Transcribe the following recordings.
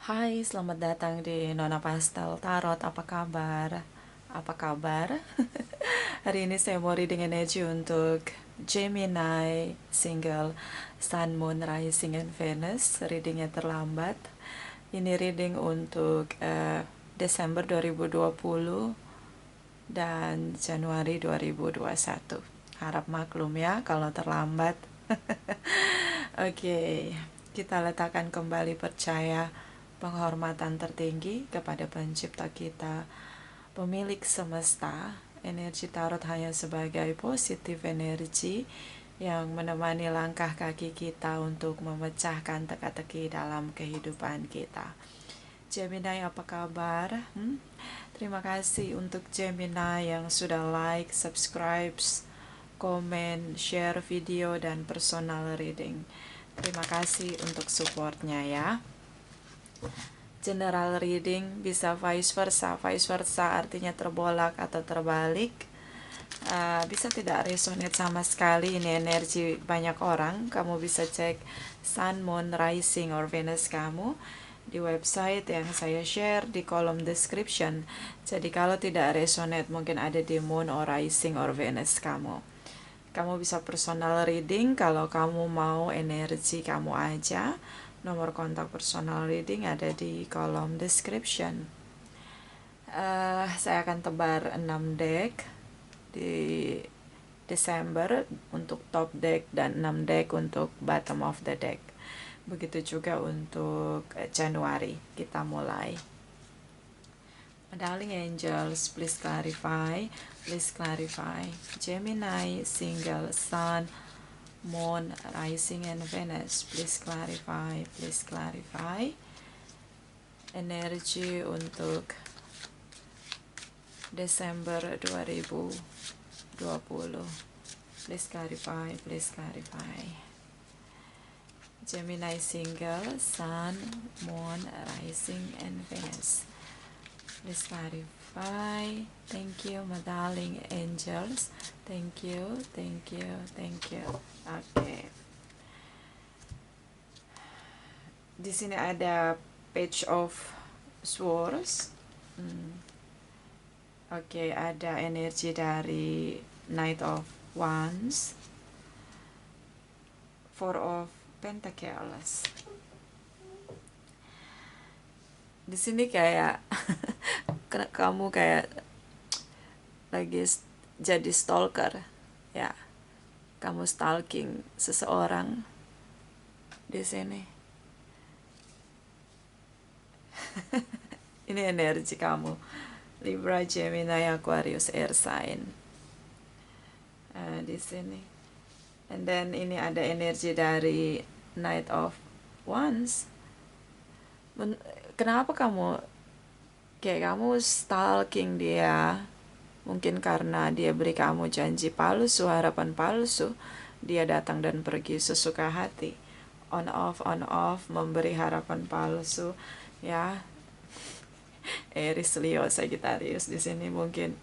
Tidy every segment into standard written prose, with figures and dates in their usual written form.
Hai, selamat datang di Nona Pastel Tarot. Apa kabar? Apa kabar? Hari ini saya mau reading energi untuk Gemini, single, Sun, Moon, Rising, and Venus. Readingnya terlambat. Ini reading untuk Desember 2020 dan Januari 2021. Harap maklum ya kalau terlambat. Oke, kita letakkan kembali percaya penghormatan tertinggi kepada pencipta kita, pemilik semesta. Energi tarot hanya sebagai positif energi yang menemani langkah kaki kita untuk memecahkan teka-teki dalam kehidupan kita. Gemini, apa kabar? Terima kasih untuk Gemini yang sudah like, subscribe, komen, share video, dan personal reading. Terima kasih untuk supportnya ya. General reading bisa vice versa. Vice versa artinya terbolak atau terbalik. Bisa tidak resonate sama sekali, ini energi banyak orang. Kamu bisa cek Sun, Moon, Rising, or Venus kamu di website yang saya share di kolom description. Jadi kalau tidak resonate mungkin ada di Moon or Rising or Venus kamu. Kamu bisa personal reading kalau kamu mau energi kamu aja. Nomor kontak personal reading ada di kolom description. Saya akan tebar 6 deck di Desember untuk top deck dan 6 deck untuk bottom of the deck. Begitu juga untuk Januari. Kita mulai. Darling angels, please clarify. Please clarify. Gemini, single, Sun, Moon, Rising, and Venus. Please clarify. Please clarify. Energi untuk Desember 2020. Please clarify. Please clarify. Gemini, single, Sun, Moon, Rising, and Venus. Please clarify. Thank you, my darling angels. Thank you, thank you, thank you. Oke. Di sini ada Page of Swords. Oke, ada energi dari Knight of Wands, Four of Pentacles. Di sini kayak kamu kayak lagi jadi stalker ya. Kamu stalking seseorang di sini. Ini energi kamu. Libra, Gemini, Aquarius, Air sign. Di sini. And then ini ada energi dari Knight of Wands. Kenapa kamu stalking dia? Mungkin karena dia beri kamu janji palsu, harapan palsu. Dia datang dan pergi sesuka hati. On off, memberi harapan palsu. Ya, Aries, Leo, Sagittarius di sini mungkin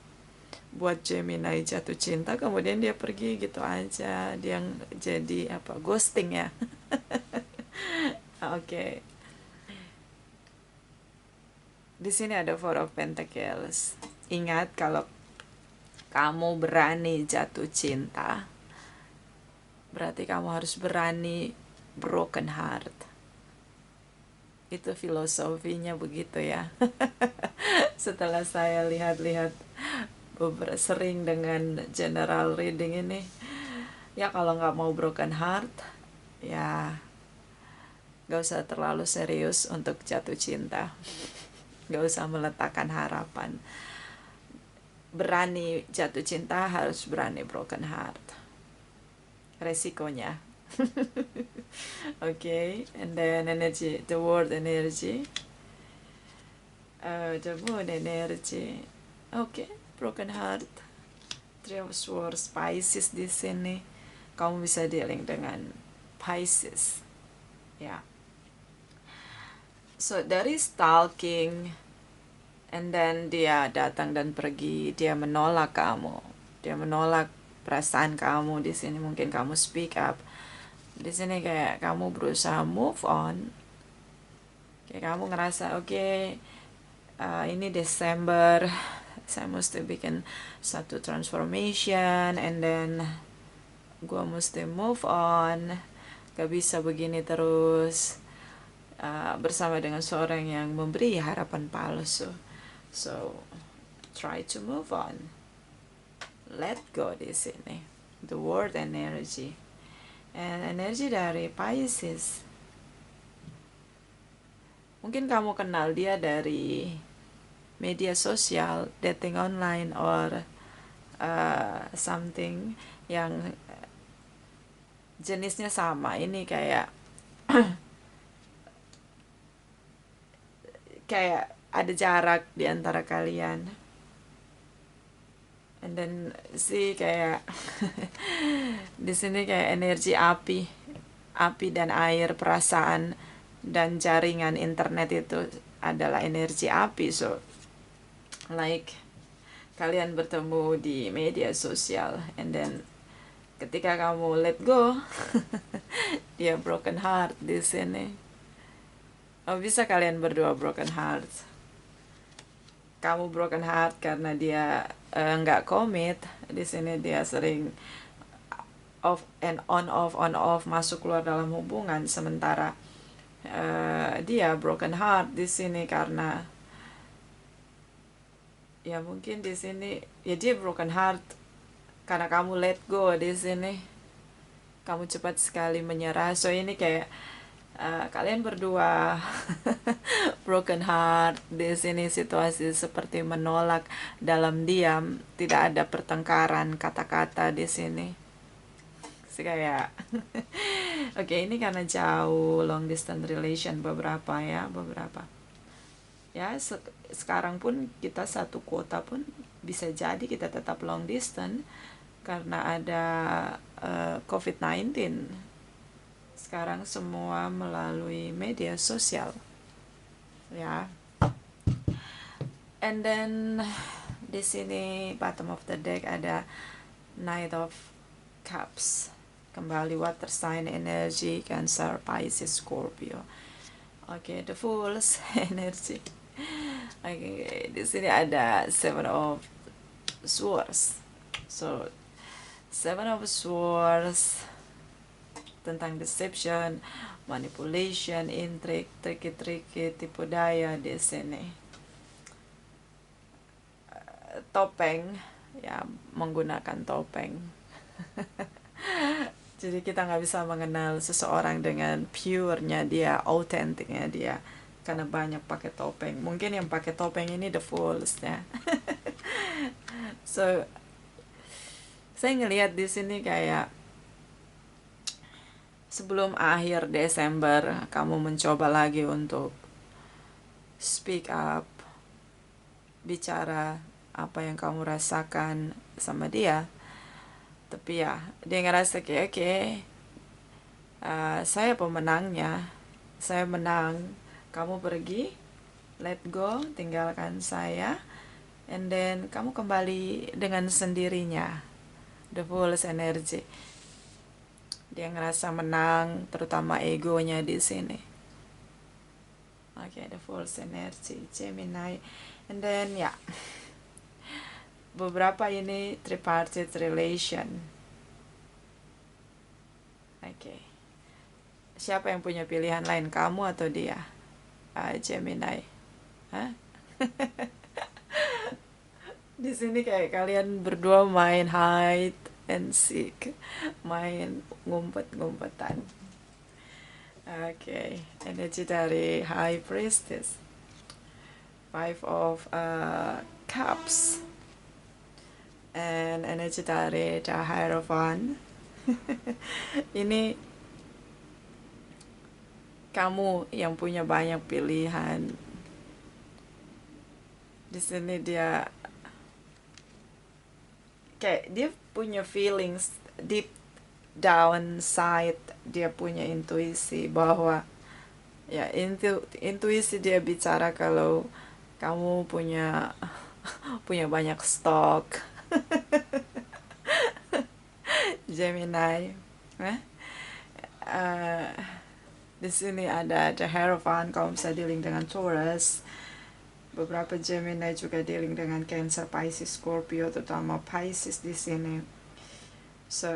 buat Gemini jatuh cinta, kemudian dia pergi gitu aja. Dia jadi ghosting ya. Oke. Di sini ada Four of Pentacles. Ingat, kalau kamu berani jatuh cinta, berarti kamu harus berani broken heart. Itu filosofinya begitu ya. Setelah saya lihat-lihat sering dengan general reading ini, ya kalau nggak mau broken heart, ya nggak usah terlalu serius untuk jatuh cinta. Nggak usah meletakkan harapan. Berani jatuh cinta harus berani broken heart. Resikonya. Okay, and then energy, the world energy, the moon energy. Okay, broken heart. Three of Swords, Pisces di sini. Kamu bisa dealing dengan Pisces. Ya. So dari stalking, and then dia datang dan pergi, dia menolak kamu, dia menolak perasaan kamu di sini. Mungkin kamu speak up. Di sini kayak kamu berusaha move on, Kayak kamu ngerasa ini Desember saya mesti bikin satu transformation, and then gue mesti move on, gak bisa begini terus bersama dengan seorang yang memberi harapan palsu. So try to move on, let go di sini, the word energy. And energi dari Pisces, mungkin kamu kenal dia dari media sosial, dating online, or something yang jenisnya sama. Ini kayak kayak ada jarak di antara kalian. And then kayak di sini kayak energi api dan air, perasaan dan jaringan internet itu adalah energi api. So like kalian bertemu di media sosial, and then ketika kamu let go dia broken heart di sini. Bisa kalian berdua broken heart. Kamu broken heart karena dia nggak komit. Di sini dia sering off and on off, masuk keluar dalam hubungan, sementara dia broken heart di sini karena ya mungkin di sini ya dia broken heart karena kamu let go di sini. Kamu cepat sekali menyerah. So ini kayak kalian berdua broken heart di sini, situasi seperti menolak dalam diam, tidak ada pertengkaran kata-kata di sini. Kayak ini karena jauh, long distance relation beberapa ya. Sekarang pun kita satu kota pun bisa jadi kita tetap long distance karena ada COVID-19. Sekarang semua melalui media sosial ya. And then di sini bottom of the deck ada Knight of Cups, kembali water sign energy, Cancer, Pisces, Scorpio. The Fool's energy. Di sini ada Seven of Swords. So Seven of Swords tentang deception, manipulation, intrigue, triki-triki, tipu daya di sini. Topeng, ya menggunakan topeng. Jadi kita nggak bisa mengenal seseorang dengan pure-nya dia, authentic-nya dia, karena banyak pakai topeng. Mungkin yang pakai topeng ini the fools ya. So saya ngelihat di sini kayak sebelum akhir Desember kamu mencoba lagi untuk speak up, bicara apa yang kamu rasakan sama dia. Tapi ya dia ngerasa kayak saya pemenangnya, saya menang, kamu pergi, let go, tinggalkan saya, and then kamu kembali dengan sendirinya. The Fool's energy. Dia ngerasa menang, terutama egonya di sini. The Fool's energy, Gemini. And then beberapa ini tripartite relation. Siapa yang punya pilihan lain, kamu atau dia? Gemini. Di sini kayak kalian berdua main hide and seek, main ngumpet-ngumpetan. Energi dari High Priestess, Five of Cups, and energi dari The Hierophant. Ini kamu yang punya banyak pilihan. Di sini dia kayak dia punya feelings deep down side, dia punya intuisi bahwa intuisi dia bicara kalau kamu punya banyak stok. Gemini. Di sini ada The Hierophant, kamu bisa dealing dengan Taurus. Beberapa Gemini juga dealing dengan Cancer, Pisces, Scorpio, terutama Pisces di sini. So,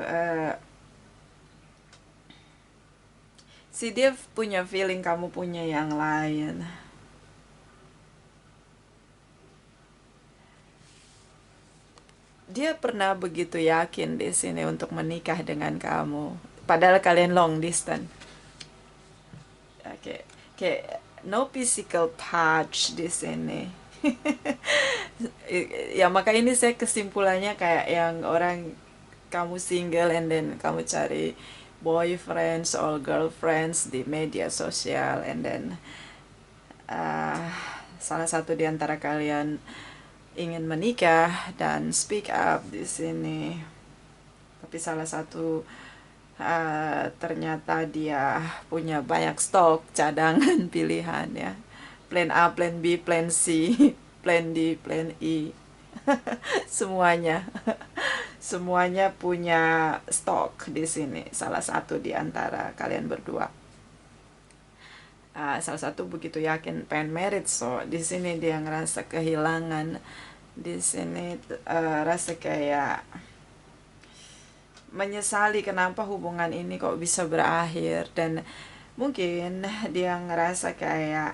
si dia punya feeling kamu punya yang lain. Dia pernah begitu yakin di sini untuk menikah dengan kamu, padahal kalian long distance. Oke, kayak no physical touch di sini. Ya maka ini saya kesimpulannya kayak yang orang kamu single and then kamu cari boyfriends or girlfriends di media sosial, and then uh, salah satu di antara kalian ingin menikah dan speak up di sini, tapi salah satu ternyata dia punya banyak stok cadangan pilihan ya, plan A, plan B, plan C, plan D, plan E, semuanya semuanya punya stok di sini. Salah satu di antara kalian berdua, salah satu begitu yakin pengen merit, so di sini dia ngerasa kehilangan. Di sini rasa kayak menyesali kenapa hubungan ini kok bisa berakhir, dan mungkin dia ngerasa kayak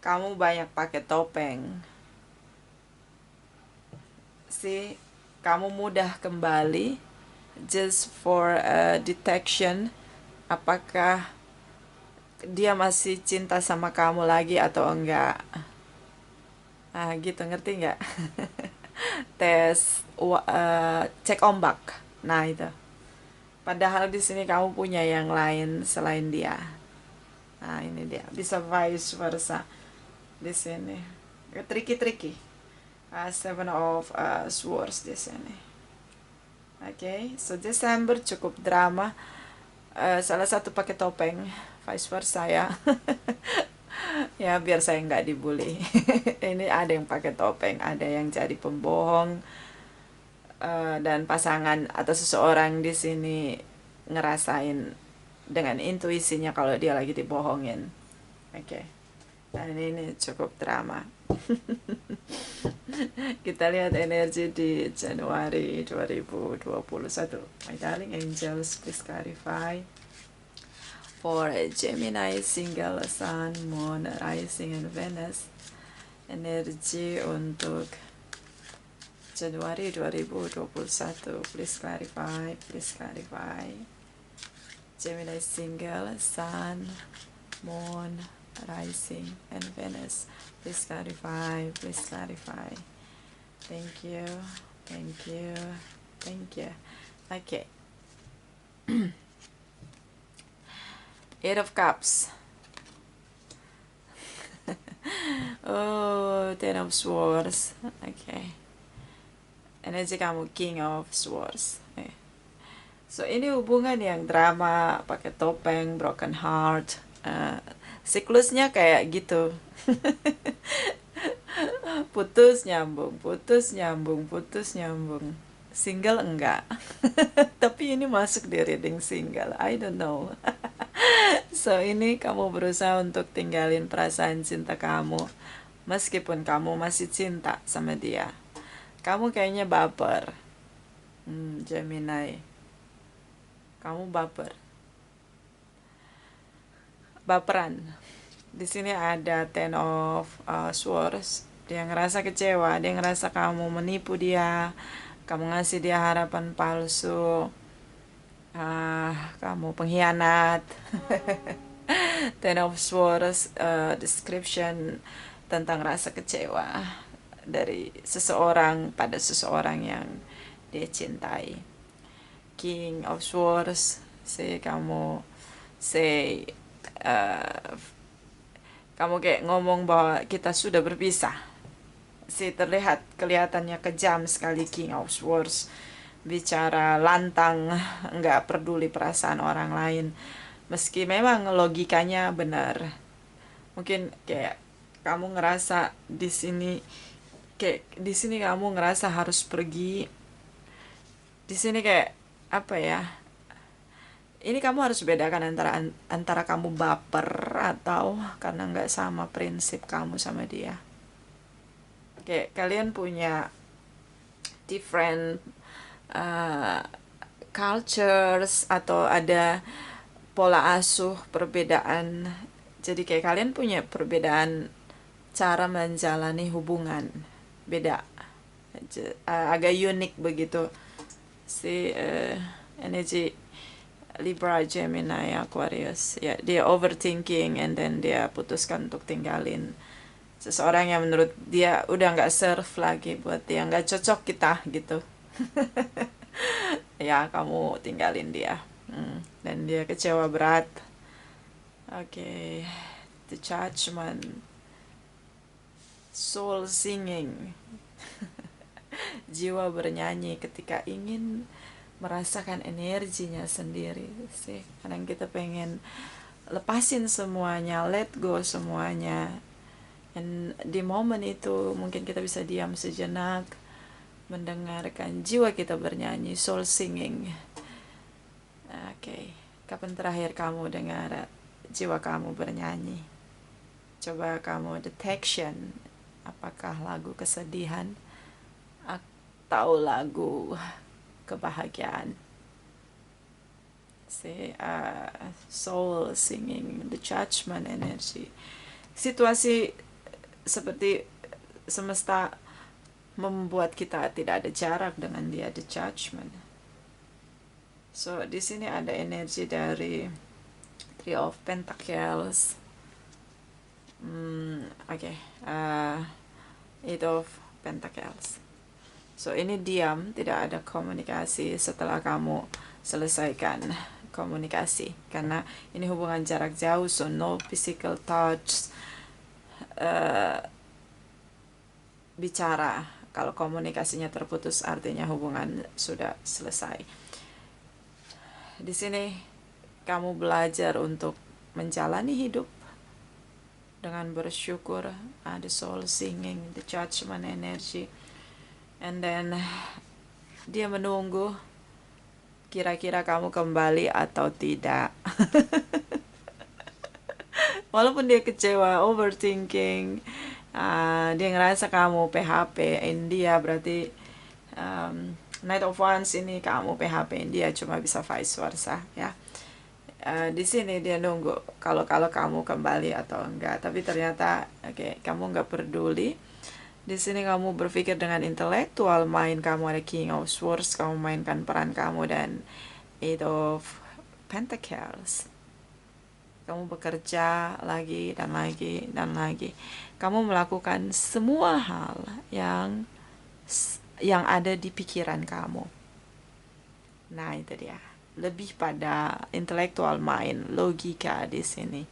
kamu banyak pakai topeng sih, kamu mudah kembali just for detection apakah dia masih cinta sama kamu lagi atau enggak. Gitu, ngerti nggak? Tes cek ombak. Nah itu. Padahal di sini kamu punya yang lain selain dia. Nah ini dia. Bisa vice versa di sini. Tricky. Seven of Swords di sini. Oke, so Desember cukup drama. Salah satu pakai topeng, vice versa ya. Ya biar saya nggak dibully. Ini ada yang pakai topeng, ada yang jadi pembohong, dan pasangan atau seseorang di sini ngerasain dengan intuisinya kalau dia lagi dibohongin. Oke. Dan ini cukup drama. Kita lihat energi di Januari 2021. My darling angels, please clarify for Gemini, single, Sun, Moon, Rising, and Venus. Energi untuk Januari 2021. Please clarify. Gemini, single, Sun, Moon, Rising, and Venus. Please clarify. Thank you. Okay. Eight of Cups. Oh, Ten of Swords. Okay. Energi kamu King of Swords. So ini hubungan yang drama, pakai topeng, broken heart. Siklusnya kayak gitu. putus nyambung. Single enggak. Tapi ini masuk di reading single. I don't know. So ini kamu berusaha untuk tinggalin perasaan cinta kamu, meskipun kamu masih cinta sama dia. Kamu kayaknya baper. Gemini, kamu baperan. Di sini ada Ten of Swords. Dia ngerasa kecewa, dia ngerasa kamu menipu dia, kamu ngasih dia harapan palsu, kamu pengkhianat. Ten of Swords description tentang rasa kecewa dari seseorang pada seseorang yang dia cintai. King of Swords, kamu kayak ngomong bahwa kita sudah berpisah. Kelihatannya kejam sekali King of Swords, bicara lantang, nggak peduli perasaan orang lain, meski memang logikanya benar. Mungkin kayak kamu ngerasa di sini kamu ngerasa harus pergi. Di sini kayak apa ya? Ini kamu harus bedakan antara kamu baper atau karena nggak sama prinsip kamu sama dia. Kayak kalian punya different uh, cultures atau ada pola asuh perbedaan. Jadi kayak kalian punya perbedaan cara menjalani hubungan beda, agak unik begitu si energi Libra, Gemini, Aquarius. Ya, dia overthinking and then dia putuskan untuk tinggalin seseorang yang menurut dia udah nggak serve lagi buat dia, nggak cocok kita gitu. Ya, kamu tinggalin dia. Dan dia kecewa berat. Oke, the Judgment, soul singing. Jiwa bernyanyi ketika ingin merasakan energinya sendiri sih. Kadang kita pengen lepasin semuanya, let go semuanya. Dan di momen itu mungkin kita bisa diam sejenak, mendengarkan jiwa kita bernyanyi, soul singing. Oke, kapan terakhir kamu dengar jiwa kamu bernyanyi? Coba kamu detection, apakah lagu kesedihan atau lagu kebahagiaan. See, soul singing, the Judgment energy. Situasi seperti semesta membuat kita tidak ada jarak dengan dia, the Judgment. So di sini ada energi dari Three of Pentacles. Oke, Eight of Pentacles. So ini diam, tidak ada komunikasi setelah kamu selesaikan komunikasi. Karena ini hubungan jarak jauh, so no physical touch. Bicara, kalau komunikasinya terputus artinya hubungan sudah selesai. Di sini kamu belajar untuk menjalani hidup dengan bersyukur. Ada soul singing, the Judgment energy. And then dia menunggu kira-kira kamu kembali atau tidak. Walaupun dia kecewa, overthinking, dia ngerasa kamu PHP-in dia, berarti Knight of Wands ini kamu PHP-in dia, cuma bisa vice versa ya. Di sini dia nunggu kalau kamu kembali atau enggak, tapi ternyata kamu nggak peduli. Di sini kamu berpikir dengan intelektual, mind kamu ada King of Swords, kamu mainkan peran kamu, dan Eight of Pentacles. Kamu bekerja lagi dan lagi dan lagi. Kamu melakukan semua hal yang ada di pikiran kamu. Nah, itu dia. Lebih pada intellectual mind, logika di sini.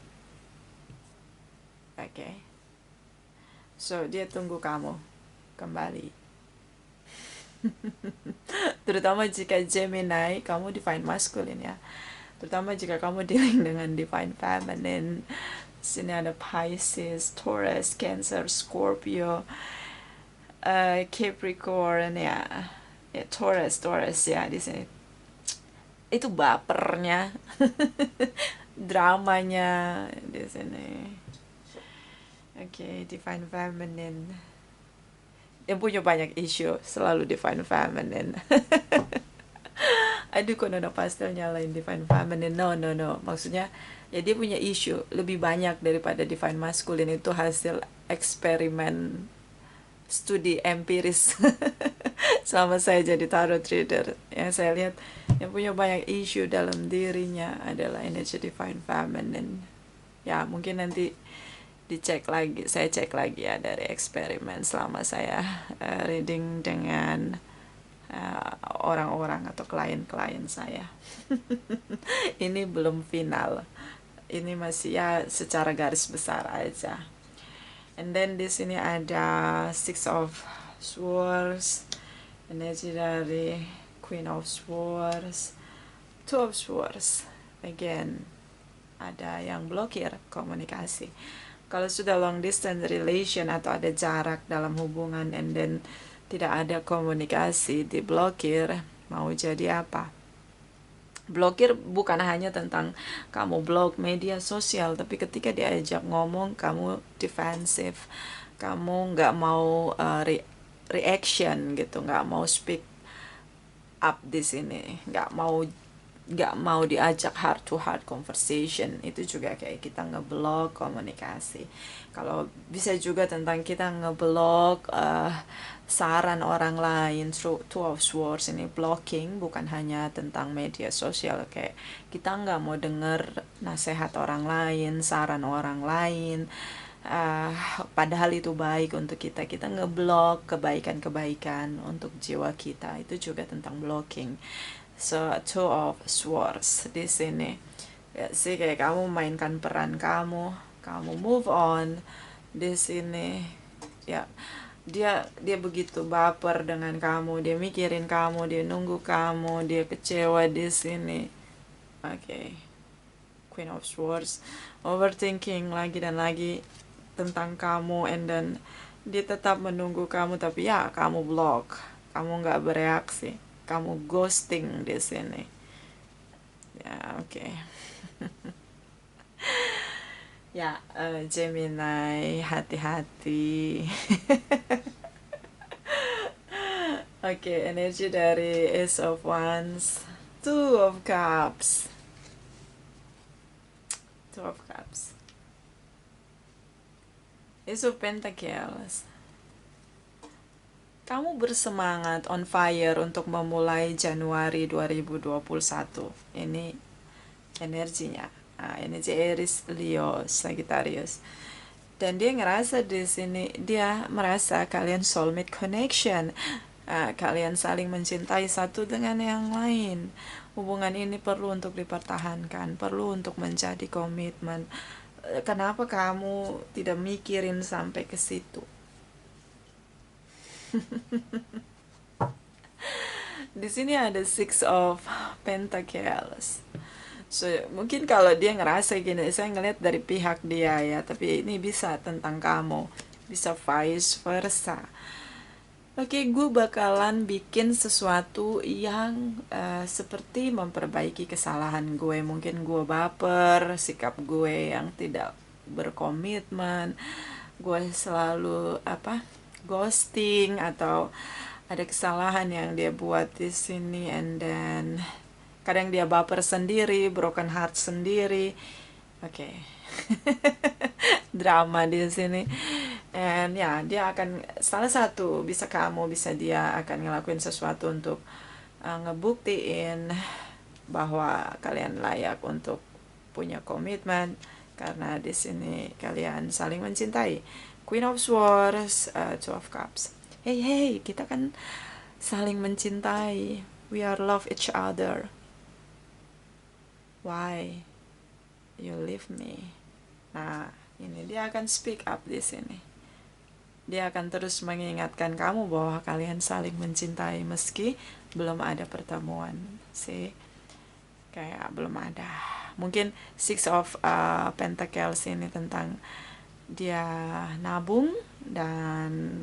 Oke. So, dia tunggu kamu kembali. Terutama jika Gemini, kamu divine masculine ya. Terutama jika kamu dealing dengan divine feminine. Sini ada Pisces, Taurus, Cancer, Scorpio, Capricorn ya. Taurus ya di sini. Itu bapernya. Dramanya di sini. Oke, divine feminine. Yang punya banyak isu, selalu divine feminine. Aduh, kok Nona Pastel nyalain divine feminine. No. Maksudnya, ya dia punya isu lebih banyak daripada divine masculine. Itu hasil eksperimen studi empiris selama saya jadi tarot reader. Yang saya lihat, yang punya banyak isu dalam dirinya adalah energi divine feminine. Ya, mungkin nanti saya cek lagi ya dari eksperimen selama saya reading dengan orang-orang atau klien-klien saya. Ini belum final, ini masih ya secara garis besar aja. And then di sini ada Six of Swords, energi dari Queen of Swords, Two of Swords. Again, ada yang blokir komunikasi. Kalau sudah long distance relation atau ada jarak dalam hubungan and then tidak ada komunikasi, diblokir, mau jadi apa? Blokir bukan hanya tentang kamu blok media sosial, tapi ketika diajak ngomong kamu defensif, kamu nggak mau reaction gitu, nggak mau speak up di sini, nggak mau diajak heart to heart conversation. Itu juga kayak kita ngeblok komunikasi. Kalau bisa juga tentang kita ngeblok saran orang lain through two of swords. Ini blocking bukan hanya tentang media sosial, kayak kita nggak mau denger nasihat orang lain, saran orang lain, padahal itu baik untuk kita. Kita ngeblok kebaikan-kebaikan untuk jiwa kita. Itu juga tentang blocking. So two of swords di sini ya sih, kayak kamu mainkan peran kamu move on di sini ya. Dia begitu baper dengan kamu, dia mikirin kamu, dia nunggu kamu, dia kecewa di sini. Oke. Queen of Swords, overthinking lagi dan lagi tentang kamu, and then dia tetap menunggu kamu, tapi ya kamu block, kamu nggak bereaksi, kamu ghosting di sini. Ya, oke. Ya, Gemini, hati-hati. Oke, energi dari Ace of Wands, Two of Cups, Two of Cups, Ace of Pentacles. Kamu bersemangat, on fire untuk memulai Januari 2021. Ini energinya. Nah, energi Aries, Leo, Sagittarius. Dan dia ngerasa di sini, dia merasa kalian soulmate connection. Kalian saling mencintai satu dengan yang lain. Hubungan ini perlu untuk dipertahankan, perlu untuk menjadi komitmen. Kenapa kamu tidak mikirin sampai ke situ? Di sini ada Six of Pentacles. So, mungkin kalau dia ngerasa gini, saya ngeliat dari pihak dia ya, tapi ini bisa tentang kamu, bisa vice versa. Oke, gue bakalan bikin sesuatu yang seperti memperbaiki kesalahan gue. Mungkin gue baper, sikap gue yang tidak berkomitmen, gue selalu ghosting, atau ada kesalahan yang dia buat di sini, and then kadang dia baper sendiri, broken heart sendiri. Oke. Drama di sini. And ya, dia akan, salah satu, bisa kamu, bisa dia akan ngelakuin sesuatu untuk ngebuktiin bahwa kalian layak untuk punya komitmen, karena di sini kalian saling mencintai. Queen of Swords, Two of Cups. Hey, kita kan saling mencintai. We are love each other. Why you leave me? Nah, ini dia akan speak up di sini. Dia akan terus mengingatkan kamu bahwa kalian saling mencintai meski belum ada pertemuan. Sih, kayak belum ada. Mungkin Six of Pentacles ini tentang dia nabung dan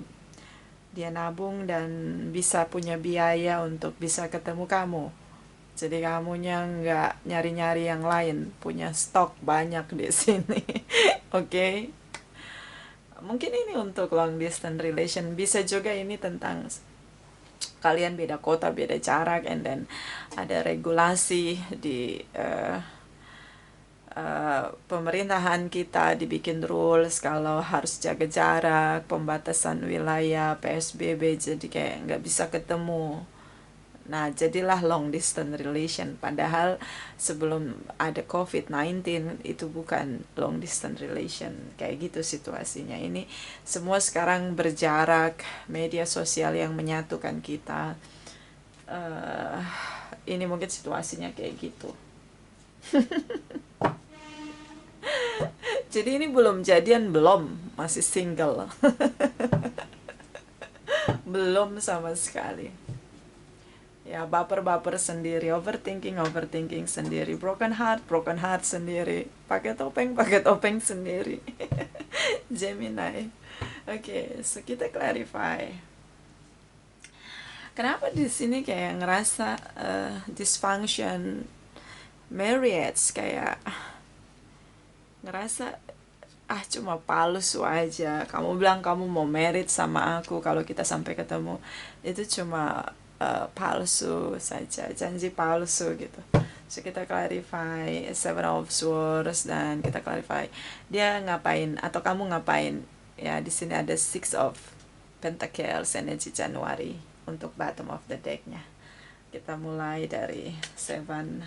bisa punya biaya untuk bisa ketemu kamu. Jadi kamunya nggak nyari-nyari yang lain, punya stok banyak di sini. Oke. Mungkin ini untuk long distance relation. Bisa juga ini tentang kalian beda kota, beda jarak, and then ada regulasi di pemerintahan kita, dibikin rules kalau harus jaga jarak, pembatasan wilayah, PSBB, jadi kayak nggak bisa ketemu. Nah, jadilah long distance relation. Padahal sebelum ada COVID-19 itu bukan long distance relation. Kayak gitu situasinya. Ini semua sekarang berjarak, media sosial yang menyatukan kita. Ini mungkin situasinya kayak gitu. Jadi ini belum jadian, masih single. Belum sama sekali. Ya, baper-baper sendiri, overthinking sendiri, broken heart sendiri, pakai topeng sendiri. Gemini. Oke, so kita clarify. Kenapa di sini kayak ngerasa dysfunction, marriage, kayak ngerasa cuma palsu aja. Kamu bilang kamu mau married sama aku, kalau kita sampai ketemu itu cuma palsu saja, janji palsu gitu. So kita clarify Seven of Swords, dan kita clarify dia ngapain atau kamu ngapain. Ya, di sini ada Six of Pentacles, energi Januari untuk bottom of the decknya. Kita mulai dari Seven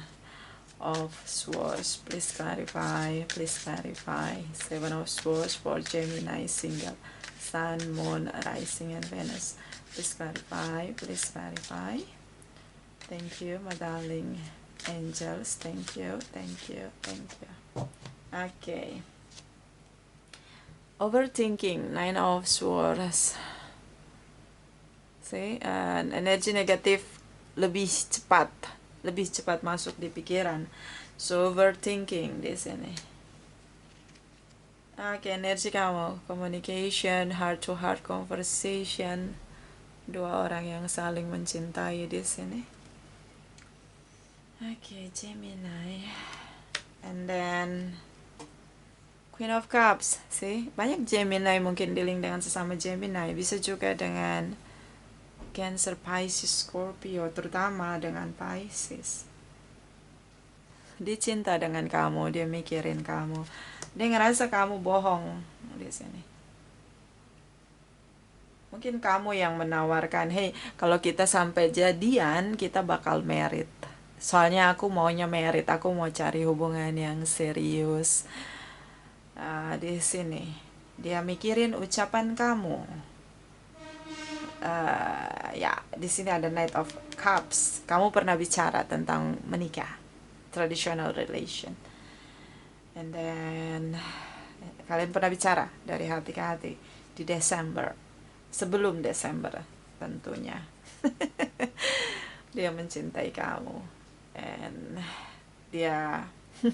of Swords. Please clarify, please clarify. Seven of Swords for Gemini single, Sun, Moon, Rising, and Venus. Please clarify, please clarify. Thank you, my darling angels. Thank you, thank you, thank you. Okay. Overthinking, Nine of Swords. See, energi negatif lebih cepat masuk di pikiran. So overthinking di sini. Oke, energi kamu, communication, heart to heart conversation, dua orang yang saling mencintai di sini. Oke, Gemini, and then Queen of Cups. See, banyak Gemini mungkin dealing dengan sesama Gemini, bisa juga dengan Cancer, Pisces, Scorpio, terutama dengan Pisces. Dia cinta dengan kamu, dia mikirin kamu, dia ngerasa kamu bohong di sini. Mungkin kamu yang menawarkan, hey, kalau kita sampai jadian, kita bakal married. Soalnya aku maunya married, aku mau cari hubungan yang serius. Di sini dia mikirin ucapan kamu. Ya, di sini ada Knight of Cups. Kamu pernah bicara tentang menikah, traditional relation, and then kalian pernah bicara dari hati ke hati di Desember, sebelum Desember tentunya. Dia mencintai kamu, and dia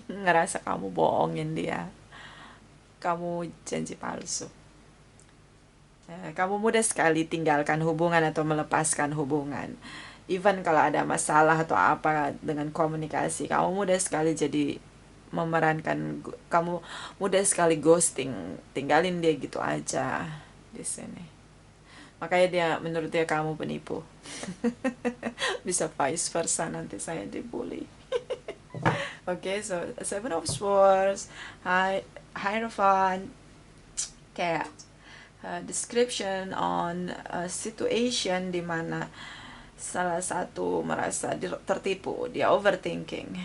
ngerasa kamu bohongin dia, kamu janji palsu. Kamu mudah sekali tinggalkan hubungan atau melepaskan hubungan. Even kalau ada masalah atau apa dengan komunikasi, kamu mudah sekali jadi memerankan, kamu mudah sekali ghosting, tinggalin dia gitu aja di sini. Makanya dia, menurut dia kamu penipu. Bisa vice versa, nanti saya dibully. Okay, so Seven of Swords, Hierophant, kayak description on a situation di mana salah satu merasa tertipu, dia overthinking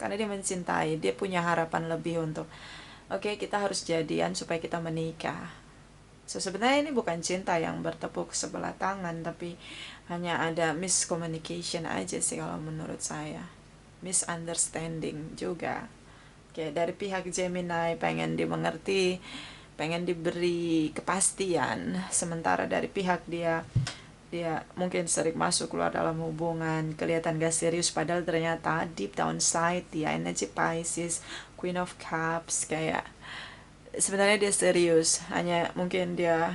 karena dia mencintai, dia punya harapan lebih untuk kita harus jadian supaya kita menikah. So sebenarnya ini bukan cinta yang bertepuk sebelah tangan, tapi hanya ada miscommunication aja sih kalau menurut saya, misunderstanding juga. Dari pihak Gemini pengen dimengerti, pengen diberi kepastian, sementara dari pihak dia mungkin sering masuk keluar dalam hubungan, kelihatan gak serius, padahal ternyata deep down side dia energi Pisces, Queen of Cups, kayak sebenarnya dia serius, hanya mungkin dia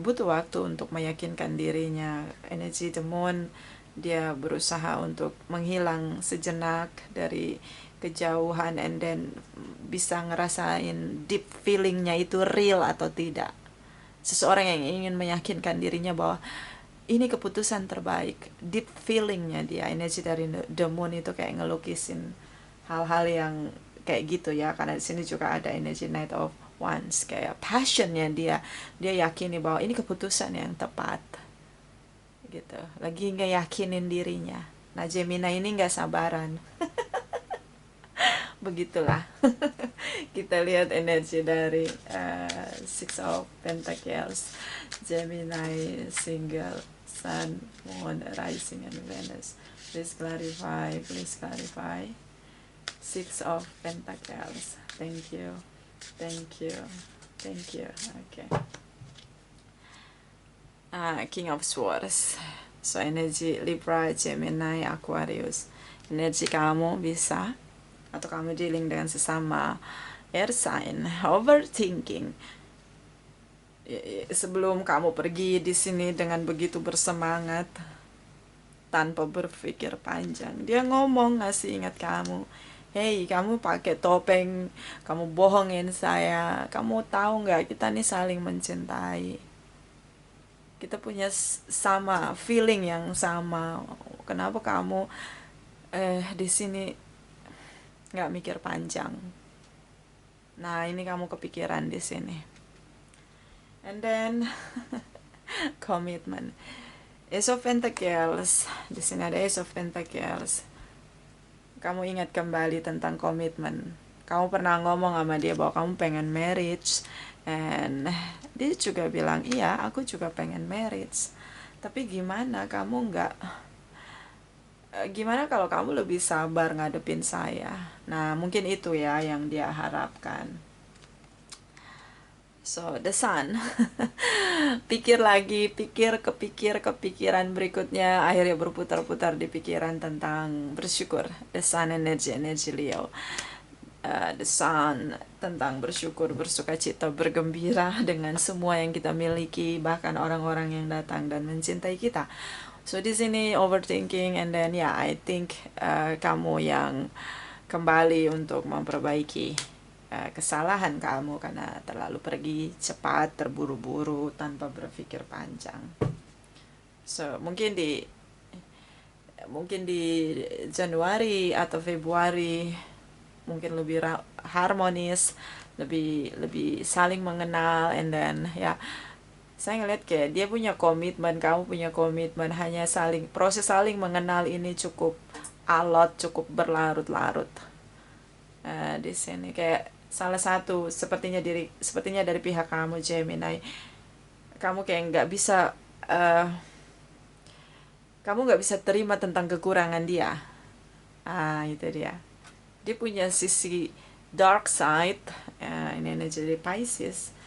butuh waktu untuk meyakinkan dirinya. Energi The Moon, dia berusaha untuk menghilang sejenak dari kejauhan, and then bisa ngerasain deep feelingnya itu real atau tidak. Seseorang yang ingin meyakinkan dirinya bahwa ini keputusan terbaik. Deep feelingnya dia, energi dari The Moon itu kayak ngelukisin hal-hal yang kayak gitu ya, karena di sini juga ada energi Knight of Wands, kayak passionnya dia yakini bahwa ini keputusan yang tepat gitu, lagi nggak yakinin dirinya. Nah, Gemini ini nggak sabaran. Begitulah. Kita lihat energi dari Six of Pentacles, Gemini single, Sun, Moon, Rising, and Venus. Please clarify, please clarify. Six of Pentacles. Thank you, thank you, thank you. Okay. King of Swords. So energi Libra, Gemini, Aquarius. Energi kamu bisa, atau kamu dealing dengan sesama air sign, overthinking. Sebelum kamu pergi di sini dengan begitu bersemangat, tanpa berpikir panjang. Dia ngomong, ngasih ingat kamu, hey, kamu pakai topeng, kamu bohongin saya, kamu tahu nggak kita nih saling mencintai, kita punya sama feeling yang sama, kenapa kamu di sini nggak mikir panjang. Nah, ini kamu kepikiran di sini. And then komitmen. Ace of Pentacles. Di sini ada Ace of Pentacles. Kamu ingat kembali tentang komitmen. Kamu pernah ngomong sama dia bahwa kamu pengen marriage, and dia juga bilang, iya, aku juga pengen marriage. Tapi gimana kamu nggak, gimana kalau kamu lebih sabar ngadepin saya? Nah, mungkin itu ya yang dia harapkan. So, the sun. Pikir lagi, kepikiran berikutnya, akhirnya berputar-putar di pikiran tentang bersyukur. The sun, energi Leo. The sun tentang bersyukur, bersukacita, bergembira dengan semua yang kita miliki, bahkan orang-orang yang datang dan mencintai kita. So di sini overthinking, and then I think kamu yang kembali untuk memperbaiki kesalahan kamu karena terlalu pergi cepat, terburu-buru tanpa berpikir panjang. So mungkin di Januari atau Februari mungkin lebih harmonis, lebih saling mengenal, and then saya ngeliat kayak dia punya komitmen, kamu punya komitmen, hanya proses saling mengenal ini cukup alot, cukup berlarut-larut. Di sini kayak salah satu sepertinya dari pihak kamu, Gemini, kamu kayak kamu nggak bisa terima tentang kekurangan dia. Itu dia punya sisi dark side. Ini energi Pisces.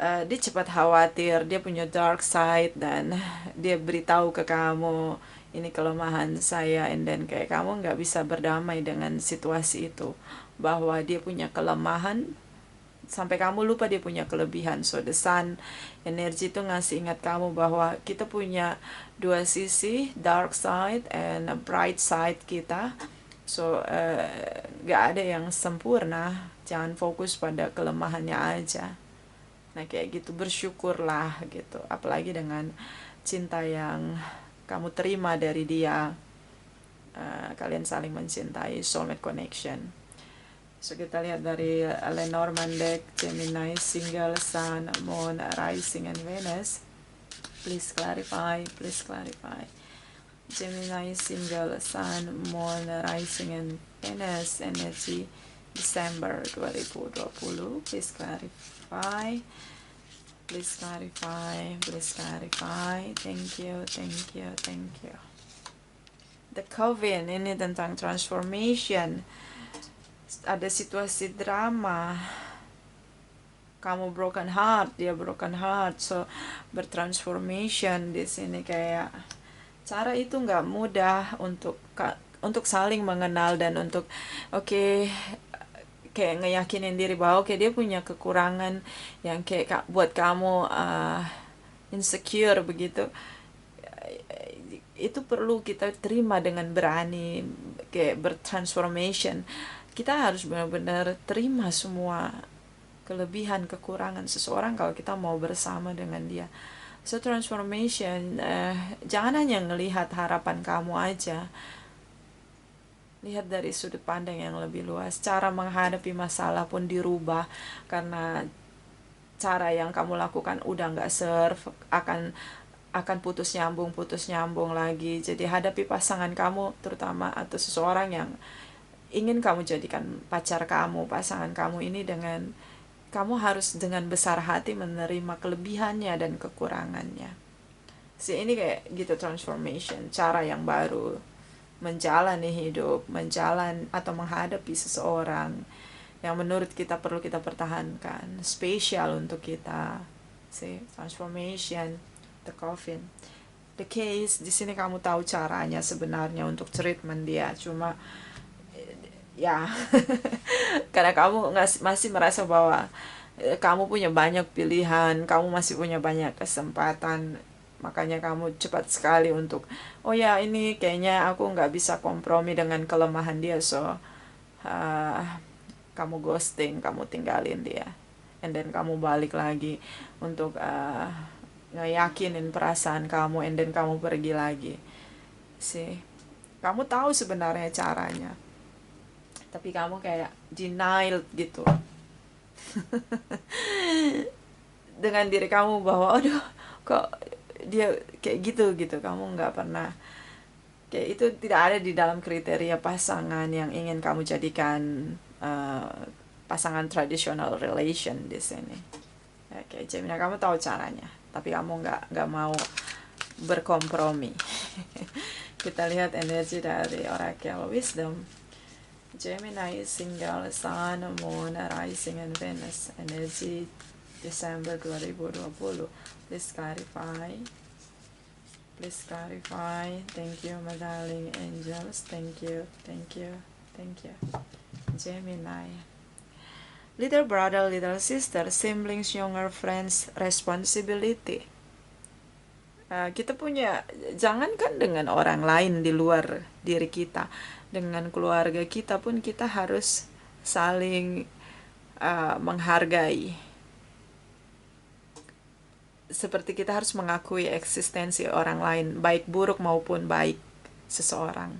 Dia cepat khawatir, dia punya dark side, dan dia beritahu ke kamu, ini kelemahan saya, and then kayak kamu nggak bisa berdamai dengan situasi itu, bahwa dia punya kelemahan sampai kamu lupa dia punya kelebihan. So the sun energi itu ngasih ingat kamu bahwa kita punya dua sisi, dark side and bright side kita. So gak ada yang sempurna, jangan fokus pada kelemahannya aja. Nah kayak gitu, bersyukurlah gitu, apalagi dengan cinta yang kamu terima dari dia. Kalian saling mencintai, soulmate connection. So kita lihat dari Lenormand deck, Gemini, single, Sun, Moon, Rising, and Venus. Please clarify. Gemini, single, Sun, Moon, Rising, and Venus, energy December 2020. Please clarify. Thank you. The Coven, ini tentang transformation. Ada situasi drama, kamu broken heart, dia broken heart, so bertransformation di sini. Kayak cara itu nggak mudah untuk saling mengenal dan untuk kayak ngeyakinin diri bahwa dia punya kekurangan yang kayak buat kamu insecure begitu. Itu perlu kita terima dengan berani, kayak bertransformation. Kita harus benar-benar terima semua kelebihan, kekurangan seseorang kalau kita mau bersama dengan dia. So transformation, jangan hanya ngelihat harapan kamu aja, lihat dari sudut pandang yang lebih luas. Cara menghadapi masalah pun dirubah karena cara yang kamu lakukan udah nggak serve, akan putus nyambung lagi. Jadi hadapi pasangan kamu terutama, atau seseorang yang ingin kamu jadikan pacar kamu, pasangan kamu ini, dengan kamu harus dengan besar hati menerima kelebihannya dan kekurangannya. Ini kayak gitu transformation, cara yang baru menjalani hidup, atau menghadapi seseorang yang menurut kita perlu kita pertahankan, spesial untuk kita. Transformation, the coffin, the case. Di sini kamu tahu caranya sebenarnya untuk treatment dia, cuma karena kamu masih merasa bahwa kamu punya banyak pilihan, kamu masih punya banyak kesempatan, Makanya kamu cepat sekali untuk, oh ya ini kayaknya aku nggak bisa kompromi dengan kelemahan dia, so kamu ghosting, kamu tinggalin dia, and then kamu balik lagi untuk ngeyakinin perasaan kamu, and then kamu pergi lagi. Sih, kamu tahu sebenarnya caranya, tapi kamu kayak denial gitu dengan diri kamu bahwa aduh kok dia kayak gitu kamu nggak pernah kayak itu, tidak ada di dalam kriteria pasangan yang ingin kamu jadikan pasangan traditional relation di sini. Oke, Gemini, kamu tahu caranya, tapi kamu nggak mau berkompromi. Kita lihat energi dari Oracle Wisdom. Gemini single Sun, Moon, Rising, and Venus. Energi Desember 2020. Please clarify. Please clarify. Thank you, my darling angels. Thank you. Gemini. Little brother, little sister, siblings, younger friends, responsibility. Kita punya, jangankan dengan orang lain di luar diri kita, dengan keluarga kita pun kita harus saling menghargai. Seperti kita harus mengakui eksistensi orang lain, baik buruk maupun baik seseorang.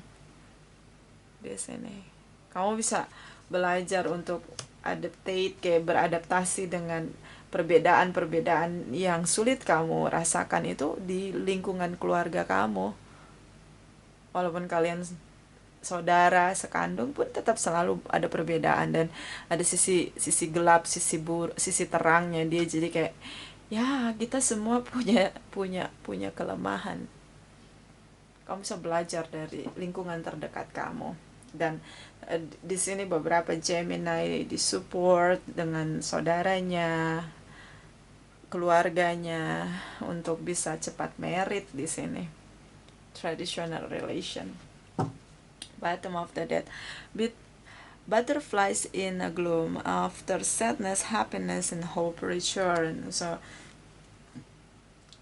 Di sini kamu bisa belajar untuk kayak beradaptasi dengan perbedaan-perbedaan yang sulit kamu rasakan itu di lingkungan keluarga kamu. Walaupun kalian saudara sekandung pun tetap selalu ada perbedaan, dan ada sisi gelap, sisi terangnya dia. Jadi kayak ya kita semua punya kelemahan. Kamu bisa belajar dari lingkungan terdekat kamu. Dan di sini beberapa Gemini disupport dengan saudaranya, keluarganya untuk bisa cepat merit di sini. Traditional relation. Bottom of the deck. Butterflies in a gloom, after sadness, happiness, and hope return. So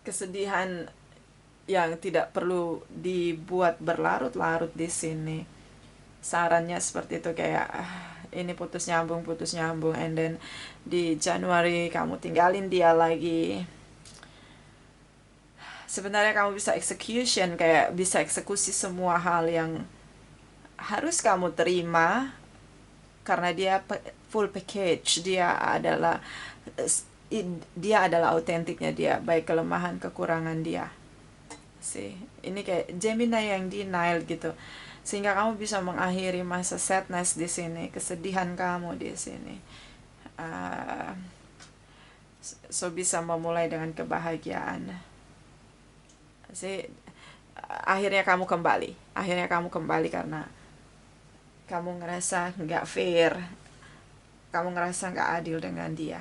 kesedihan yang tidak perlu dibuat berlarut-larut di sini. Sarannya seperti itu, kayak ini putus nyambung, and then di Januari kamu tinggalin dia lagi. Sebenarnya kamu bisa execution, kayak bisa eksekusi semua hal yang harus kamu terima karena dia full package. Dia adalah autentiknya dia, baik kelemahan kekurangan dia. Sih, ini kayak Gemini yang denial gitu, sehingga kamu bisa mengakhiri masa sadness di sini, kesedihan kamu di sini. So bisa memulai dengan kebahagiaan. Sih, akhirnya kamu kembali karena kamu ngerasa nggak fair, kamu ngerasa nggak adil dengan dia.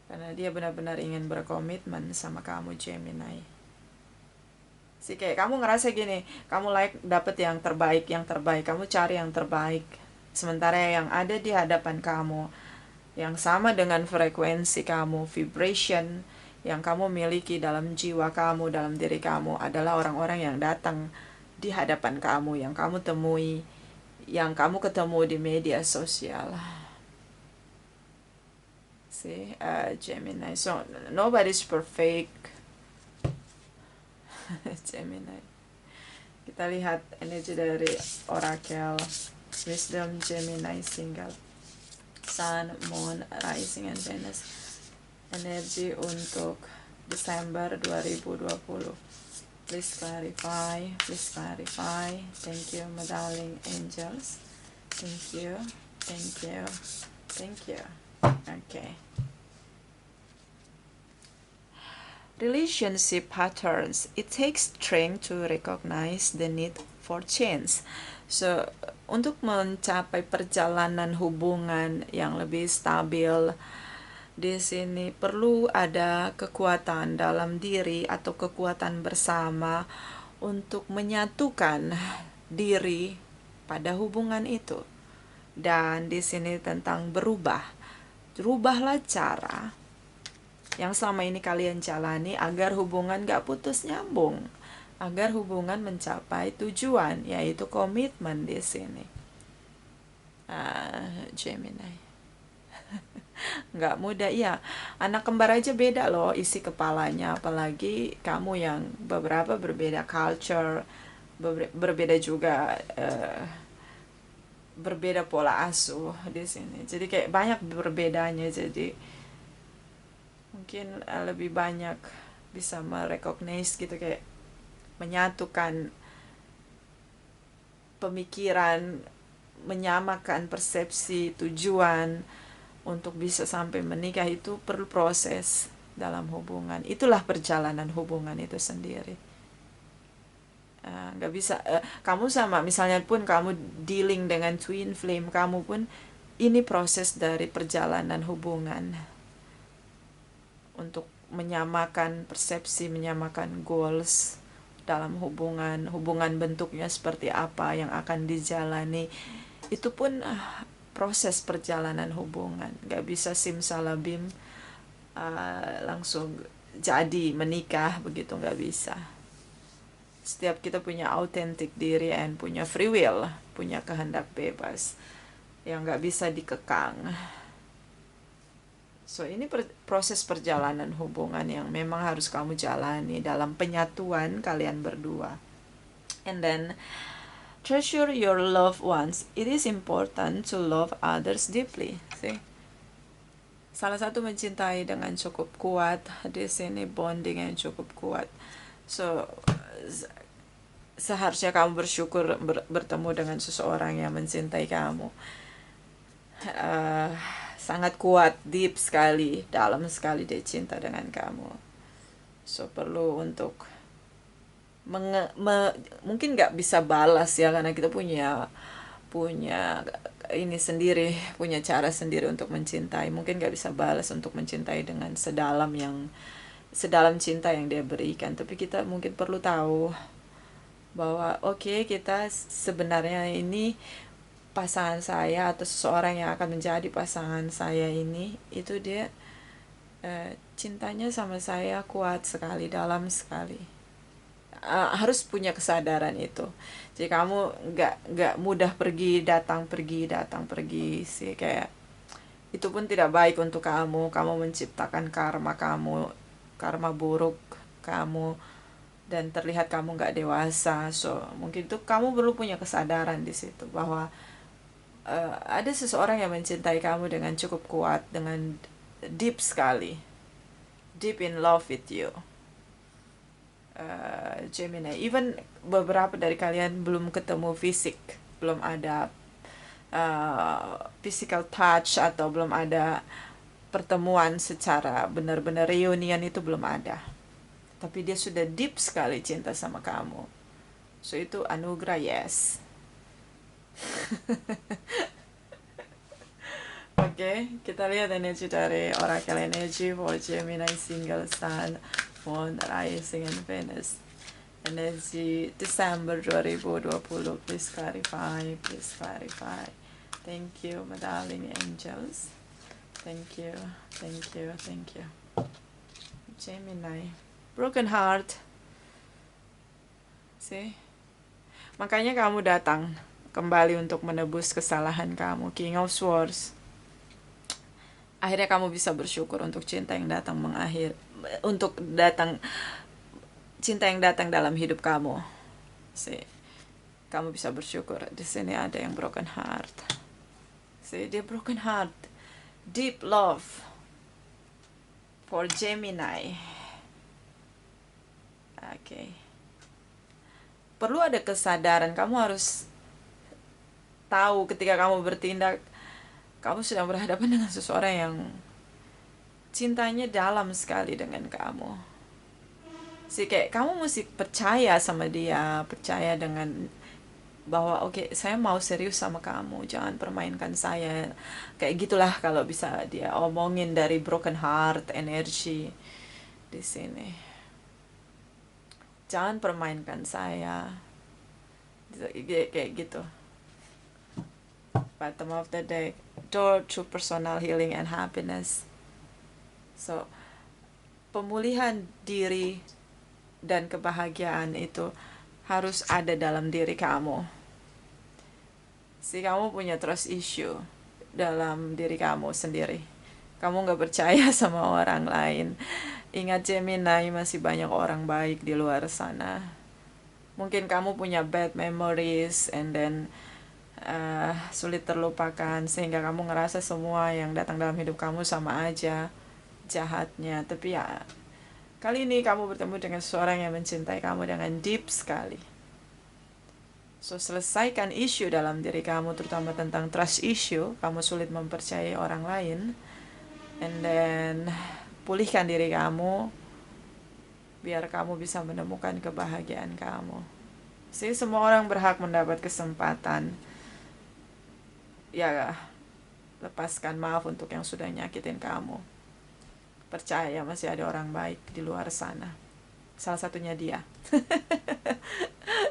Karena dia benar-benar ingin berkomitmen sama kamu, Gemini. Sih kayak kamu ngerasa gini, kamu dapet yang terbaik, kamu cari yang terbaik. Sementara yang ada di hadapan kamu, yang sama dengan frekuensi kamu, vibration yang kamu miliki dalam jiwa kamu, dalam diri kamu, adalah orang-orang yang datang di hadapan kamu, yang kamu temui, yang kamu ketemu di media sosial. See, Gemini. So nobody's perfect. Gemini. Kita lihat energi dari Oracle Wisdom Gemini single Sun, Moon, Rising, and Venus. Energi untuk Desember 2020. Please clarify. Thank you, my darling angels. Thank you. Okay. Relationship patterns. It takes strength to recognize the need for change. So, untuk mencapai perjalanan hubungan yang lebih stabil, di sini perlu ada kekuatan dalam diri atau kekuatan bersama untuk menyatukan diri pada hubungan itu. Dan di sini tentang berubah. Rubahlah cara yang selama ini kalian jalani agar hubungan gak putus nyambung, agar hubungan mencapai tujuan, yaitu komitmen di sini. Gemini. Nggak mudah, iya. Anak kembar aja beda loh isi kepalanya, apalagi kamu yang beberapa berbeda culture, berbeda juga berbeda pola asuh di sini. Jadi kayak banyak berbedanya, jadi mungkin lebih banyak bisa merecognize gitu, kayak menyatukan pemikiran, menyamakan persepsi, tujuan untuk bisa sampai menikah. Itu perlu proses dalam hubungan. Itulah perjalanan hubungan itu sendiri. Nggak bisa kamu sama, misalnya pun kamu dealing dengan twin flame, kamu pun ini proses dari perjalanan hubungan untuk menyamakan persepsi, menyamakan goals dalam hubungan bentuknya seperti apa yang akan dijalani. Itu pun proses perjalanan hubungan. Gak bisa simsalabim langsung jadi menikah begitu, gak bisa. Setiap kita punya authentic diri and punya free will, punya kehendak bebas yang gak bisa dikekang. So ini proses perjalanan hubungan yang memang harus kamu jalani dalam penyatuan kalian berdua. And then treasure your loved ones. It is important to love others deeply. See? Salah satu mencintai dengan cukup kuat. Di sini bonding yang cukup kuat. So seharusnya kamu bersyukur bertemu dengan seseorang yang mencintai kamu. Sangat kuat, deep sekali, dalam sekali dia cinta dengan kamu. So perlu untuk mungkin gak bisa balas ya, karena kita punya ini sendiri, punya cara sendiri untuk mencintai. Mungkin gak bisa balas untuk mencintai dengan sedalam cinta yang dia berikan. Tapi kita mungkin perlu tahu bahwa oke, kita sebenarnya ini pasangan saya atau seseorang yang akan menjadi pasangan saya ini, itu dia cintanya sama saya kuat sekali, dalam sekali. Harus punya kesadaran itu. Jadi kamu nggak mudah pergi datang sih, kayak itu pun tidak baik untuk kamu menciptakan karma buruk kamu, dan terlihat kamu nggak dewasa. So mungkin itu kamu perlu punya kesadaran di situ bahwa ada seseorang yang mencintai kamu dengan cukup kuat, dengan deep sekali, deep in love with you. Gemini, even beberapa dari kalian belum ketemu fisik, belum ada physical touch, atau belum ada pertemuan secara benar-benar reunion, itu belum ada, tapi dia sudah deep sekali cinta sama kamu. So itu anugerah, yes. Oke, kita lihat energi dari Oracle Energy for Gemini Single Sun, Moon, Rising, and Venus. Energi Desember 2020. Please clarify. Thank you, my darling angels. Thank you. Gemini, broken heart. See? Makanya kamu datang kembali untuk menebus kesalahan kamu. King of Swords. Akhirnya kamu bisa bersyukur untuk cinta yang datang cinta yang datang dalam hidup kamu. See, kamu bisa bersyukur. Di sini ada yang broken heart. See, dia broken heart, deep love for Gemini. Okay. Perlu ada kesadaran. Kamu harus tahu ketika kamu bertindak, kamu sedang berhadapan dengan seseorang yang cintanya dalam sekali dengan kamu. Kayak kamu mesti percaya sama dia, percaya dengan bahwa oke, saya mau serius sama kamu, jangan permainkan saya. Kayak gitulah kalau bisa dia omongin dari broken heart energy di sini. Jangan permainkan saya. Kayak gitu. Bottom of the deck, door to personal healing and happiness. So pemulihan diri dan kebahagiaan itu harus ada dalam diri kamu. Si kamu punya trust issue dalam diri kamu sendiri. Kamu gak percaya sama orang lain. Ingat Gemini, masih banyak orang baik di luar sana. Mungkin kamu punya bad memories and then sulit terlupakan, sehingga kamu ngerasa semua yang datang dalam hidup kamu sama aja jahatnya. Tapi ya, kali ini kamu bertemu dengan seseorang yang mencintai kamu dengan deep sekali. So, selesaikan isu dalam diri kamu, terutama tentang trust issue. Kamu sulit mempercayai orang lain. And then, pulihkan diri kamu, biar kamu bisa menemukan kebahagiaan kamu. Jadi semua orang berhak mendapat kesempatan. Ya, lepaskan maaf untuk yang sudah nyakitin kamu. Percaya masih ada orang baik di luar sana. Salah satunya dia.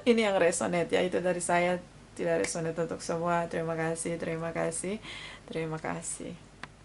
Ini yang resonate ya, itu dari saya, tidak resonate untuk semua. Terima kasih, terima kasih, terima kasih.